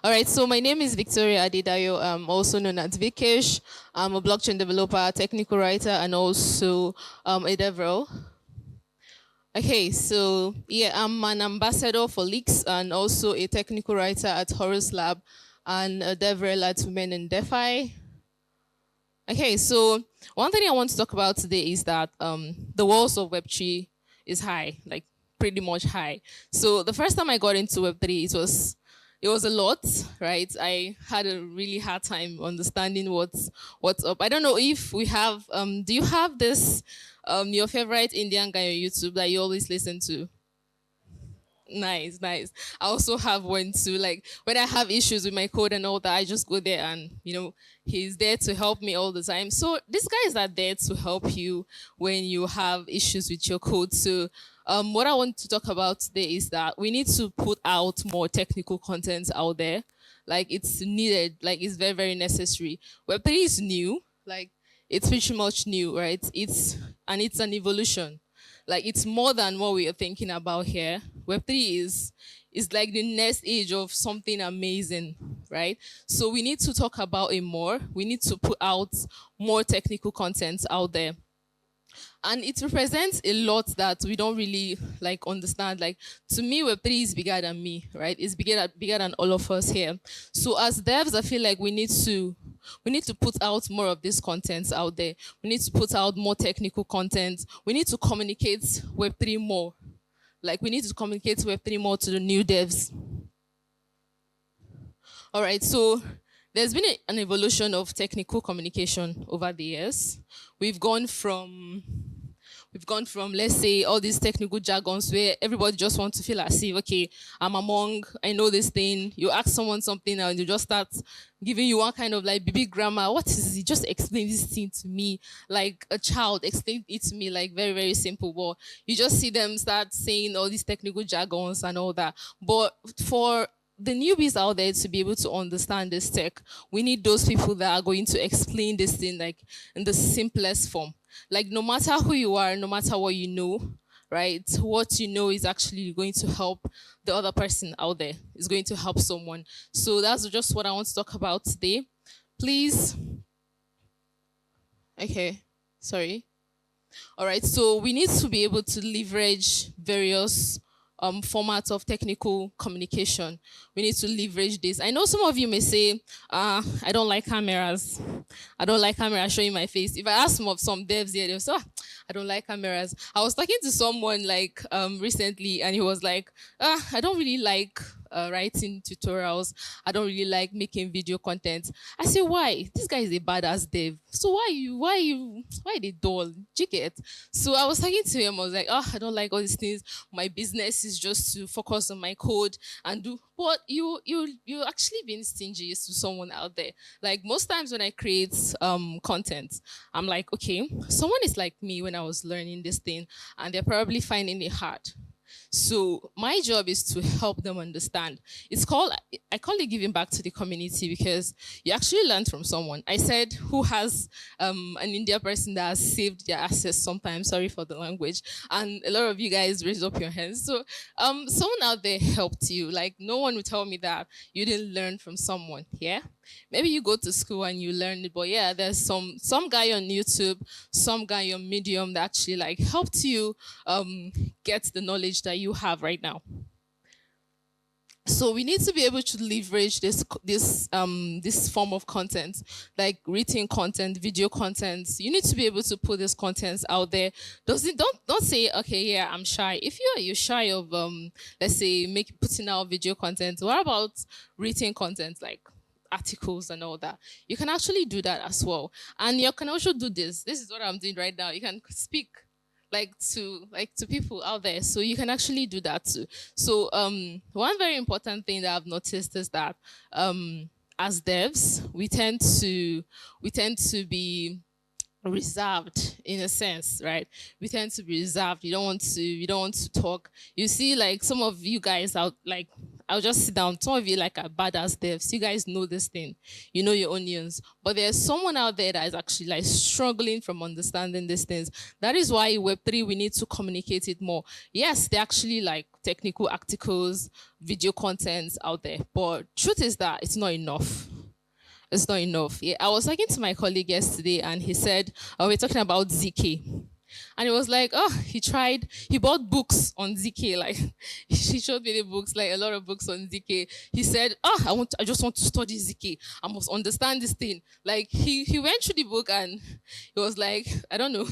All right, so my name is Victoria Adedayo. I'm also known as Vikesh. I'm a blockchain developer, technical writer, and also a developer. Okay, so yeah, I'm an ambassador for Leaks and also a technical writer at Horus Lab and a developer at Women in DeFi. Okay, so one thing I want to talk about today is that the walls of Web3 is high, like pretty much high. So the first time I got into Web3, it was a lot, right? I had a really hard time understanding what's up. I don't know if we have do you have this your favorite Indian guy on YouTube that you always listen to? Nice, nice. I also have one too. Like when I have issues with my code and all that, I just go there and he's there to help me all the time. So these guys are there to help you when you have issues with your code. So what I want to talk about today is that we need to put out more technical content out there. Like it's needed, like it's very, very necessary. Web3 is new, like it's pretty much new, right? It's an evolution. Like it's more than what we are thinking about here. Web3 is like the next age of something amazing, right? So we need to talk about it more. We need to put out more technical content out there, and it represents a lot that we don't really like understand. Like to me, Web3 is bigger than me, right? It's bigger than all of us here. So as devs, I feel like we need to put out more of this content out there. We need to put out more technical content. We need to communicate Web3 more. Like we need to communicate Web3 more to the new devs. All right, so there's been an evolution of technical communication over the years. We've gone from let's say all these technical jargons where everybody just wants to feel as if, okay, I know this thing. You ask someone something and you just start giving you one kind of like big grammar. What is it? Just explain this thing to me like a child. Explain it to me like very, very simple. But you just see them start saying all these technical jargons and all that. But for the newbies out there to be able to understand this tech, we need those people that are going to explain this thing like in the simplest form. Like no matter who you are, no matter what you know, right? What you know is actually going to help the other person out there. It's going to help someone. So that's just what I want to talk about today. Please. Okay. Sorry. All right, so we need to be able to leverage various formats of technical communication. We need to leverage this. I know some of you may say, I don't like cameras. I don't like cameras showing my face. If I ask some devs here, they'll say, I don't like cameras. I was talking to someone like recently, and he was like, I don't really like writing tutorials. I don't really like making video content. I say, why? This guy is a badass dev. So why they dull? Do you get? So I was talking to him. I was like, I don't like all these things. My business is just to focus on my code and do. But you actually being stingy to someone out there. Like most times when I create content, I'm like, okay, someone is like me when I was learning this thing, and they're probably finding it hard. So my job is to help them understand. I call it giving back to the community because you actually learn from someone. I said who has an India person that has saved their assets sometimes. Sorry for the language. And a lot of you guys raised up your hands. So someone out there helped you. Like no one would tell me that you didn't learn from someone. Yeah. Maybe you go to school and you learn it, but yeah, there's some guy on YouTube, some guy on Medium that actually like helped you get the knowledge that you have right now. So we need to be able to leverage this form of content, like written content, video content. You need to be able to put this content out there. Don't say, okay, yeah, I'm shy. If you're shy of let's say putting out video content, what about written content like articles and all that? You can actually do that as well. And you can also do this. This is what I'm doing right now. You can speak like to people out there, so you can actually do that too. So one very important thing that I've noticed is that as devs we tend to be reserved in a sense, right? We tend to be reserved. You don't want to talk. You see, like some of you guys out, like I'll just sit down. Some of you like are badass devs. You guys know this thing. You know your onions. But there's someone out there that is actually like struggling from understanding these things. That is why in Web3 we need to communicate it more. Yes, they're actually like technical articles, video contents out there. But truth is that it's not enough. It's not enough. Yeah, I was talking to my colleague yesterday and he said, we're talking about ZK. And it was like, oh, he bought books on ZK. Like, she showed me the books, like a lot of books on ZK. He said, oh, I just want to study ZK. I must understand this thing. Like, he went through the book and he was like, I don't know,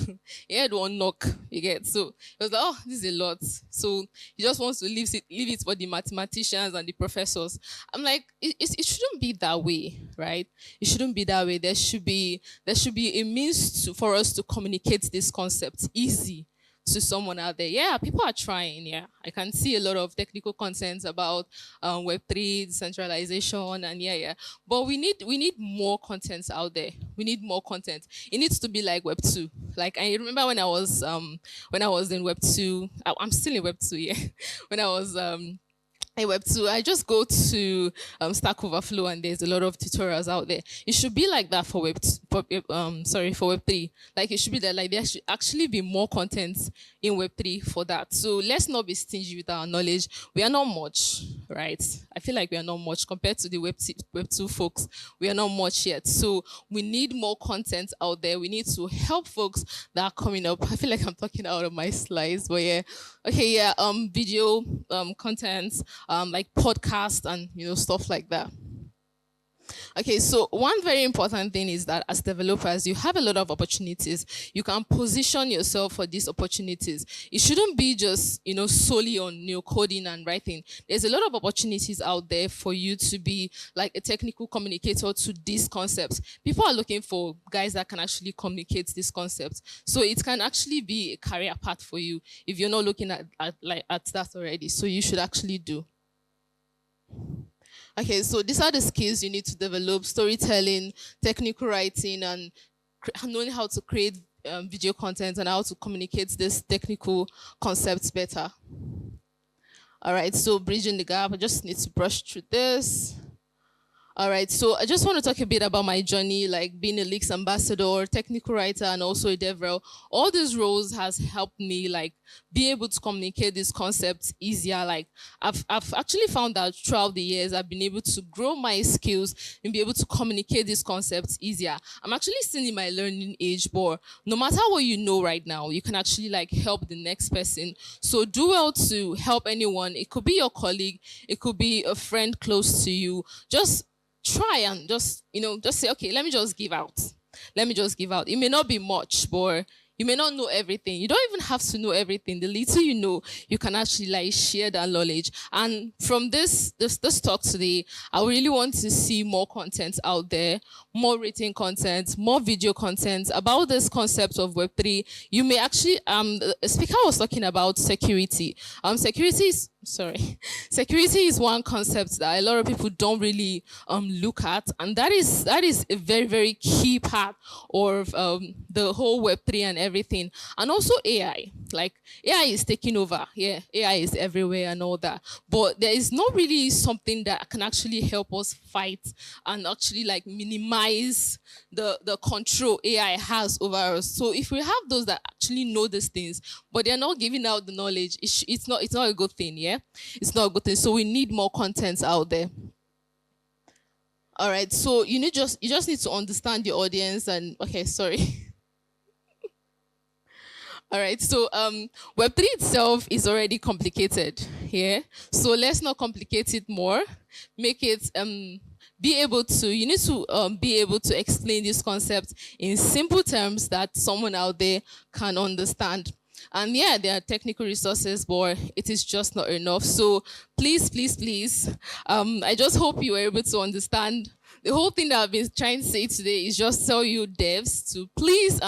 he had one knock, you get. So he was like, oh, this is a lot. So he just wants to leave it for the mathematicians and the professors. I'm like, it shouldn't be that way, right? It shouldn't be that way. There should be a means for us to communicate this concept easy to someone out there. Yeah, people are trying. Yeah, I can see a lot of technical content about Web3 decentralization, and yeah. But we need more content out there. We need more content. It needs to be like Web2. Like I remember when I was in Web2. I'm still in Web2. Yeah, when I was Web2, I just go to Stack Overflow and there's a lot of tutorials out there. It should be like that for for Web3. Like it should be that like there should actually be more content in Web3 for that. So let's not be stingy with our knowledge. We are not much, right? I feel like we are not much compared to the Web2 folks. We are not much yet. So we need more content out there. We need to help folks that are coming up. I feel like I'm talking out of my slides, but yeah. Okay, yeah, video content, like podcast and stuff like that. Okay, so one very important thing is that as developers, you have a lot of opportunities. You can position yourself for these opportunities. It shouldn't be just, solely on coding and writing. There's a lot of opportunities out there for you to be like a technical communicator to these concepts. People are looking for guys that can actually communicate these concepts. So it can actually be a career path for you if you're not looking at that already. So you should actually do. Okay, so these are the skills you need to develop: storytelling, technical writing, and knowing how to create video content and how to communicate these technical concepts better. All right, so bridging the gap, I just need to brush through this. All right, so I just want to talk a bit about my journey, like being a Leaks ambassador, technical writer, and also a dev rel. All these roles has helped me like be able to communicate these concepts easier. Like I've actually found that throughout the years, I've been able to grow my skills and be able to communicate these concepts easier. I'm actually still in my learning age, but no matter what you know right now, you can actually like help the next person. So do well to help anyone. It could be your colleague, it could be a friend close to you. Just try and just say, okay, let me just give out. It may not be much, but you may not know everything. You don't even have to know everything. The little you know, you can actually like share that knowledge. And from this talk today, I really want to see more content out there, more written content, more video content about this concept of Web3. You may actually, the speaker was talking about security. Security is one concept that a lot of people don't really look at, and that is a very, very key part of the whole Web3 and everything. And also AI. Like AI is taking over. Yeah, AI is everywhere and all that. But there is not really something that can actually help us fight and actually like minimize the control AI has over us. So if we have those that actually know these things, but they're not giving out the knowledge, it's not a good thing. Yeah, it's not a good thing. So we need more content out there. All right, so you just need to understand the audience and okay, sorry. All right, so Web3 itself is already complicated, yeah? So let's not complicate it more. Make it, you need to be able to explain this concept in simple terms that someone out there can understand. And yeah, there are technical resources, but it is just not enough. So please, I just hope you were able to understand. The whole thing that I've been trying to say today is just tell you devs to please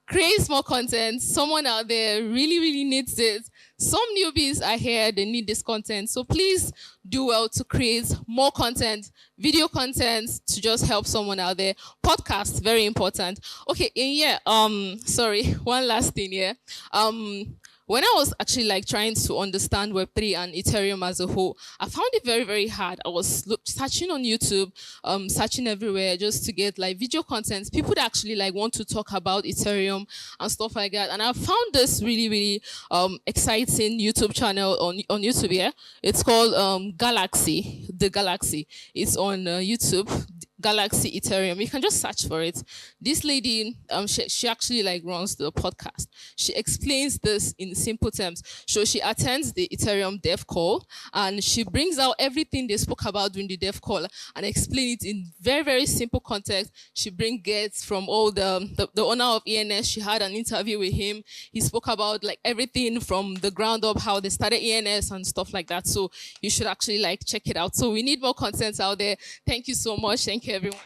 create more content. Someone out there really, really needs it. Some newbies are here, they need this content. So please do well to create more content, video content to just help someone out there. Podcast, very important. Okay, sorry, one last thing here. when I was actually like trying to understand Web3 and Ethereum as a whole, I found it very, very hard. I was searching on YouTube, searching everywhere just to get like video content, people that actually like want to talk about Ethereum and stuff like that. And I found this really, really exciting YouTube channel on YouTube. Yeah, it's called Galaxy, the Galaxy. It's on YouTube. Galaxy Ethereum. You can just search for it. This lady, she actually like runs the podcast. She explains this in simple terms. So she attends the Ethereum dev call and she brings out everything they spoke about during the dev call and explain it in very, very simple context. She brings guests from all the owner of ENS. She had an interview with him. He spoke about like everything from the ground up, how they started ENS and stuff like that. So you should actually like check it out. So we need more content out there. Thank you so much. Thank you, everyone.